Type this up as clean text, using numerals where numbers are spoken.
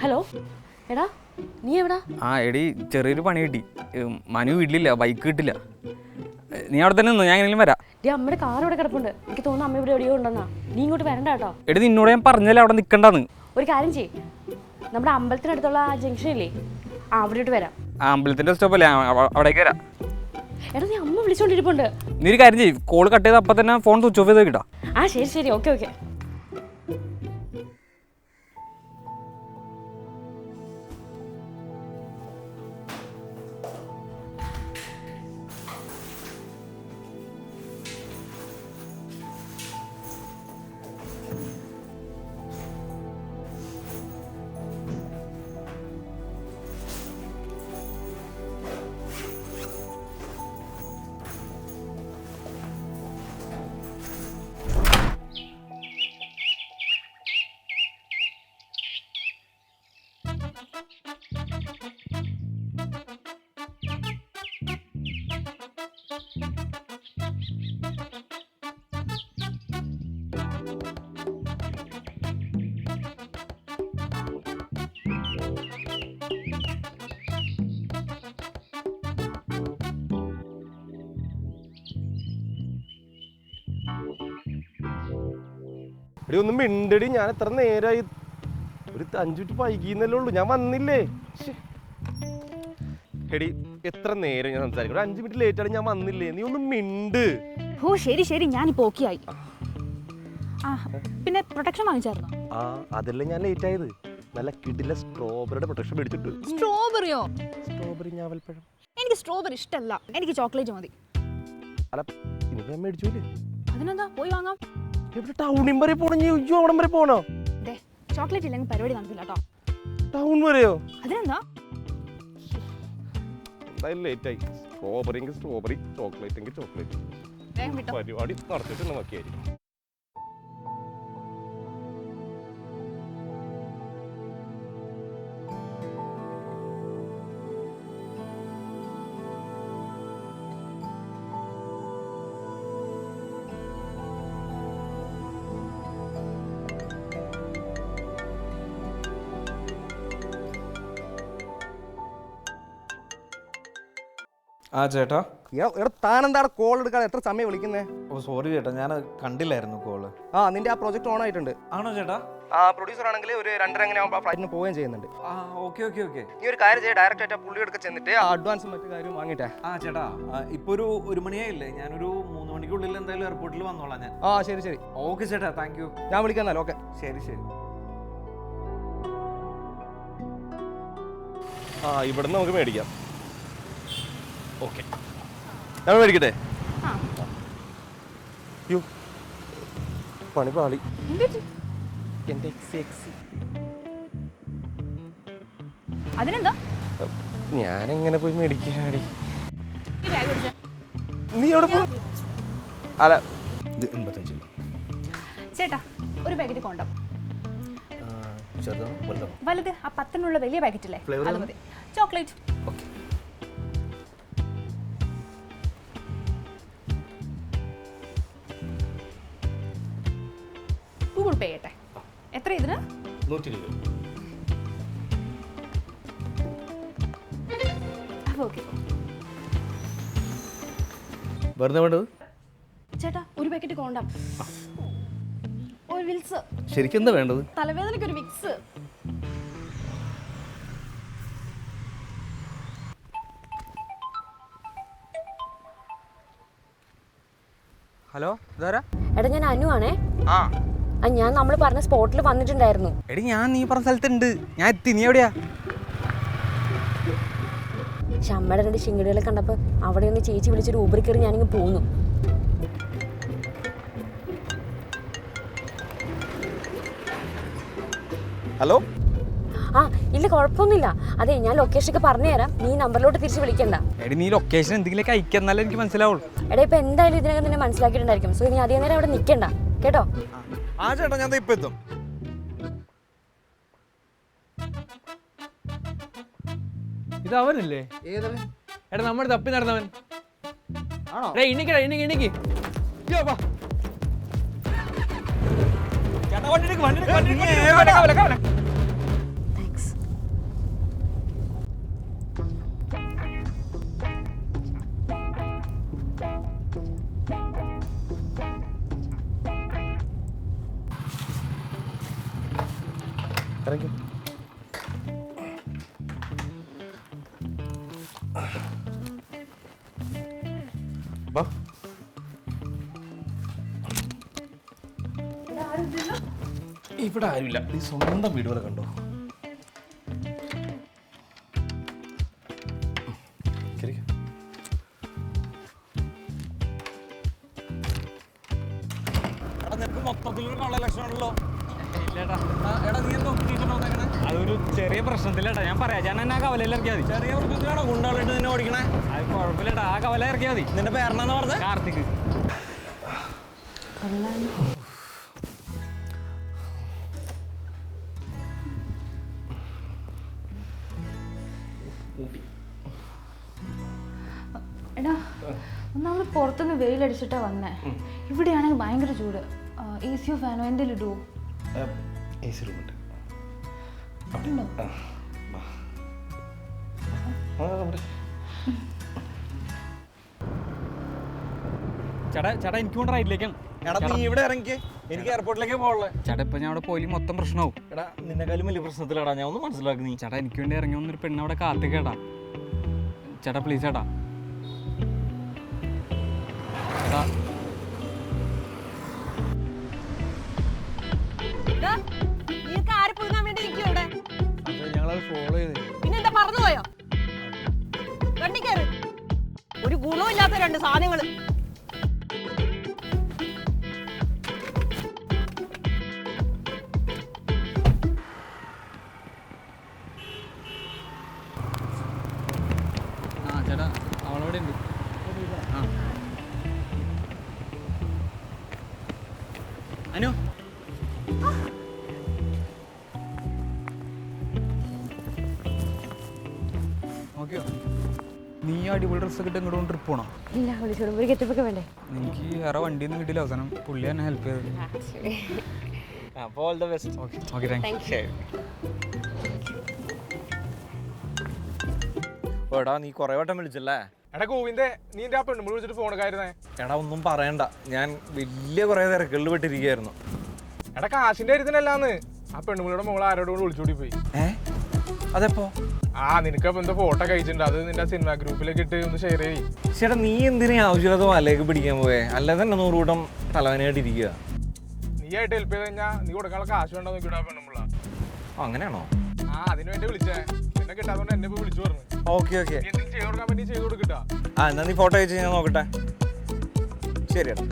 Hello എടാ നീ എവിടാ? ആ എടി ചെറിയൊരു പണി കിട്ടി. മനു വീട്ടിലില്ല, ബൈക്ക് കിട്ടില്ല. നീ അവിടെ തന്നെ നിന്നോ, ഞാൻ എങ്ങനെയും വരാം. അമ്മയുടെ കാർ ഇവിടെ കിടപ്പുണ്ട്. എനിക്ക് തോന്നുന്നു അമ്മ ഇവിടെ എവിടെയോ ഉണ്ടെന്നാ. നീ ഇങ്ങോട്ട് വരണ്ട കേട്ടോ. എടി നിന്നോട് ഞാൻ പറഞ്ഞല്ലേ അവിടെ നിൽക്കണ്ടെന്ന്. ഒരു കാര്യം ചെയ്യ്, നമ്മുടെ അമ്പലത്തിനടുത്തുള്ള ആ ജംഗ്ഷൻ ഇല്ലേ, അവിടോട്ട് വരാം. ആ അമ്പലത്തിൻ്റെ സ്റ്റോപ്പല്ലേ, അവിടേക്ക് വരാം. എടാ നീ അമ്മ വിളിച്ചോണ്ടിരിപ്പുണ്ട്. നീ ഒരു കാര്യം ചെയ്യും, കോൾ കട്ട് ചെയ്ത് അപ്പം തന്നെ ഫോൺ സ്വിച്ച് ഓഫ് ചെയ്ത് കിട്ടാം. ആ ശരി ശരി, ഓക്കെ ഓക്കെ. എടി ഒന്നും മിണ്ടടി, ഞാൻ എത്ര നേരമായി? ഒരു 5 മിനിറ്റ് വൈകിന്നല്ലേ ഉള്ളൂ, ഞാൻ വന്നില്ലേ? എടി എത്ര നേരം ഞാൻ സംസാരിക്കും, ഒരു 5 മിനിറ്റ് ലേറ്റ് ആണ്, ഞാൻ വന്നില്ലേ? നീ ഒന്നും മിണ്ട്. ഓ ശരി ശരി, ഞാനിപ്പോ ഓക്കെ ആയി. ആ പിന്നെ പ്രൊട്ടക്ഷൻ വാങ്ങിച്ചായിരുന്നോ? ആ അതല്ലേ ഞാൻ ലേറ്റ് ആയത്. നല്ല കിടില സ്ട്രോബെറിയുടെ പ്രൊട്ടക്ഷൻ മേടിച്ചിട്ട്. സ്ട്രോബെറിയോ? സ്ട്രോബെറി ഞാവൽപ്പഴം. എനിക്ക് സ്ട്രോബെറി ഇഷ്ടമല്ല, എനിക്ക് ചോക്ലേറ്റ് മതി. അല്ല ഇനി ഞാൻ മേടിച്ചൂലേ? അതിനെന്താ, പോയി വാങ്ങാം. എവിടെ ടൗണിൽ വരെ പോണോ? അയ്യോ അവിടം വരെ പോണോ? ചോക്ലേറ്റ് ഇല്ലെങ്കിൽ പരിപാടി നടത്തില്ല കേട്ടോ. ടൗൺ വരെയോ? അതിനെന്താ, എന്തായാലും ലേറ്റ് ആയി. സ്ട്രോബെറി എങ്കിൽ സ്ട്രോബെറി, ചോക്ലേറ്റ് എങ്കിൽ ചോക്ലേറ്റ്. വേഗം വിട്ടോ. പരിപാടി നടത്തിയിട്ട് നോക്കിയായിരിക്കും. ആ ചേട്ടാ, എടാ താനെന്താണ് കോൾ എടുക്കാതെ എത്ര സമയം വിളിക്കുന്നേ? ഓ സോറി ചേട്ടാ, ഞാൻ കണ്ടില്ലായിരുന്നു കോള്. ആ നിന്റെ ആ പ്രോജക്റ്റ് ഓൺ ആയിട്ടുണ്ട്. ആണോ ചേട്ടാ? ആ പ്രൊഡ്യൂസർ ആണെങ്കിൽ ഒരു 2:30 അങ്ങനെ ആകുമ്പോൾ ഫ്ലൈറ്റിന് പോവുകയും ചെയ്യുന്നുണ്ട്. ആ ഓക്കെ ഓക്കെ ഓക്കെ. നീ ഒരു കാര്യം ചെയ്യ, ഡയറക്റ്റ് ആയിട്ട് പുള്ളി എടുക്ക ചെന്നിട്ട് അഡ്വാൻസും മറ്റു കാര്യം വാങ്ങിട്ടെ. ആ ചേട്ടാ, ഇപ്പോൾ ഒരു മണിയായില്ലേ, ഞാനൊരു 3 മണിക്കുള്ളിൽ എന്തായാലും എയർപോർട്ടിൽ വന്നോളാം ഞാൻ. ആ ശരി ശരി, ഓക്കെ ചേട്ടാ, താങ്ക് യു. ഞാൻ വിളിക്കാന്നല്ലോ. ഓക്കെ ശരി ശരി. ആ ഇവിടുന്ന് നമുക്ക് മേടിക്കാം. ഓക്കെ ഞാൻ മേടിക്കട്ടെ? യോ പണി പാളി. അതിനെന്താ, ഞാനെങ്ങനെ പോയി മേടിക്കാടി? ഈ ബാഗ് പിടിച്ചോ. നീ എവിടെ പോ? അല്ല ഇത് 85. ചേട്ടാ ഒരു പാക്കറ്റ് കൊണ്ടോ. ചെറുതാണോ വലുതാണോ? വലുത്, ആ 10-നുള്ള വലിയ പാക്കറ്റ് ഇല്ലേ, അത് മതി. ചോക്ലേറ്റ്. ഓക്കെ. ഗൂഗിൾ പേ ചെയ്യട്ടെ. എത്ര ഇതിന്? 120. അപ്പോൾ ഓക്കെ. വെറുതെ വേണ്ടത്? ചേട്ടാ ഒരു പാക്കറ്റ് കോണ്ടം, ഒരു വിൽസ്, ശരിക്കും എന്താ വേണ്ടത്? തലവേദനയ്ക്ക് ഒരു വിക്സ്. ഹലോ ഇതാരാ? എടാ ഞാൻ അനു ആണേ. ആ ഞാൻ നമ്മൾ പറഞ്ഞ സ്പോട്ടിൽ വന്നിട്ടുണ്ടായിരുന്നു. എടി ഞാൻ നീ പറഞ്ഞ സ്ഥലത്തുണ്ട്, ഞാൻ എത്തി. നീ എവിടെയാ? പക്ഷെ അമ്മയുടെ 2 ശിങ്കടികളെ കണ്ടപ്പോൾ അവിടെ ഒന്ന് ചേച്ചി വിളിച്ചൊരു ഊബറിൽ കയറി ഞാനിങ്ങ് പോന്നു. ഹലോ. ആ ഇല്ല കുഴപ്പമൊന്നുമില്ല. അതെ ഞാൻ ലൊക്കേഷനൊക്കെ പറഞ്ഞു തരാം, നീ നമ്പറിലോട്ട് തിരിച്ച് വിളിക്കണ്ട. എടി നീ ലൊക്കേഷൻ എന്തെങ്കിലുമൊക്കെ അയക്കാം, എന്നാലേ എനിക്ക് മനസ്സിലാവുള്ളൂ. എടാ ഇപ്പം എന്തായാലും ഇതിനകം നിന്നെ മനസ്സിലാക്കിയിട്ടുണ്ടായിരിക്കും. സോ നീ അധികം നേരം അവിടെ നിൽക്കണ്ട കേട്ടോ. ആ ചേട്ടാ, ഞാൻ ഇപ്പം എത്തും. ഇത് അവനല്ലേ? എടാ നമ്മൾ തപ്പി നടന്നവൻ. ഇണിക്കടാ ഇണിക്ക്. താങ്ക്സ്. ഇറങ്ങി. വാ. ഇവിടെ ആരുമില്ല. നീ സ്വന്തം വീട് പോലെ കണ്ടോ. ശരി. നിനക്ക് മൊത്തത്തിലൊരു കള്ള ലക്ഷണമാണല്ലോ. എടാ നീ എന്തോ ഒപ്പിച്ചിട്ടുണ്ടോ? അതൊരു ചെറിയ പ്രശ്നത്തിലേട്ടാ, ഞാൻ പറയാം. ഞാൻ എന്നെ ആ കവലയിൽ ഇറക്കിയാൽ മതി. ചെറിയ പ്രശ്നത്തിലാണോ ഗുണ്ടാളിട്ട് നിന്നെ ഓടിക്കണേ? അത് കുഴപ്പമില്ലട്ടാ, ആ കവല ഇറക്കിയാൽ മതി. നിന്റെ പേരെന്നാന്ന് പറഞ്ഞ? കാർത്തിക്. എടാ നമ്മൾ പുറത്തുനിന്ന് വെയിലടിച്ചിട്ടാ വന്നേ. ഇവിടെയാണെങ്കിൽ ഭയങ്കര ചൂട്. AC ഫാനോ എന്തെങ്കിലും ഇടുവോ? AC റൂമുണ്ട്. ഉണ്ടോ? ചേട്ടാ എനിക്ക് കൊണ്ട് റൈറ്റിലേക്കാണ്. എടാ നീ ഇവിടെ ഇറങ്ങിക്കേ, എനിക്ക് എയർപോർട്ടിലേക്ക് പോകണേ. ചേട്ടാ ഇപ്പൊ ഞാൻ അവിടെ പോയി മൊത്തം പ്രശ്നമാവും. എടാ നിന്നെക്കാളും വലിയ പ്രശ്നത്തിലാടാ, ഞാൻ ഒന്ന് മനസ്സിലാക്കി നീ. ചേട്ടാ എനിക്ക് വേണ്ടി ഇറങ്ങി വന്നൊരു പെണ്ണ് അവിടെ കാത്തിക്കേട്ടാ. ചേട്ടാ പ്ലീസ് ചേട്ടാ. ചേട്ടാ ഞങ്ങളത് ഫോളോ ചെയ്ത്. പിന്നെന്താ മറന്നുപോയോ? വണ്ടി കയറി. ഒരു ഗുണമില്ലാത്ത രണ്ട് സാധനങ്ങൾ. ആ ചേട്ടാ അവളവിടെ ഉണ്ട്. ആ അനു ഓക്കെയോ? നീ അടിപൊളി ഡ്രസ്സൊക്കെ ഇട്ട് ഇങ്ങോട്ട് ട്രിപ്പ് പോകണം. ഇല്ല, വിളിച്ചോടും ഒരു ഗെറ്റപ്പൊക്കെ വേണ്ടേ? എനിക്ക് വേറെ വണ്ടിയൊന്നും കിട്ടിയില്ല. അവസാനം പുള്ളി എന്നെ ഹെൽപ്പ് ചെയ്തത്. അപ്പോൾ all the best. Okay thank you. എടാ നീ കുറെ വട്ടം വിളിച്ചല്ലേ? എടാ ഗോവിന്ദേ, നീ എൻ്റെ ആ പെണ്ണുമ്പോൾ വിളിച്ചിട്ട് ഫോണൊക്കെയായിരുന്നേ. എടാ ഒന്നും പറയണ്ട, ഞാൻ വലിയ കുറെ തിരക്കുകളിൽ പെട്ടിരിക്കുകയായിരുന്നു. എടാ കാശിന്റെ കാര്യത്തിനല്ലാന്ന്, ആ പെണ്ണുമ്പിളിയുടെ മോൾ ആരോടും കൂടെ വിളിച്ചോടി പോയി. അതെപ്പോ? നിനക്കപ്പോ എന്താ ഫോട്ടോ കഴിച്ചിട്ടുണ്ട്, അത് നിന്റെ സിനിമ ഗ്രൂപ്പിലേക്ക് ഇട്ട് ഒന്ന് ഷെയർ ചെയ്യ്. ചേട്ടാ നീ എന്തിനാ ആവശ്യമില്ലാത്ത മലയൊക്കെ പിടിക്കാൻ പോയേ? അല്ലാതെ തന്നെ 100 കൂട്ടം തലവനായിട്ടിരിക്കുക. നീ ആയിട്ട് ഹെൽപ്പ് ചെയ്ത് കഴിഞ്ഞാൽ നീ കൊടുക്കാനുള്ള കാശ് വേണ്ടോ നോക്കിയിട്ട് ആ പെണ്ണുമ്പിള്ള. അങ്ങനെയാണോ? അതിന് വേണ്ടി വിളിച്ചേ. നിന്നെ കിട്ടാത്തോണ്ട് എന്നെ പോയി വിളിച്ചു പറഞ്ഞു. Okay okay. എന്തെങ്കിലും ചെയ്ത് കൊടുക്കാൻ പറ്റി ചെയ്ത് കൊടുക്കട്ടാ. എന്നാ നീ ഫോട്ടോ അയച്ച് ഞാൻ നോക്കട്ടെ. ശരി ഏട്ടാ.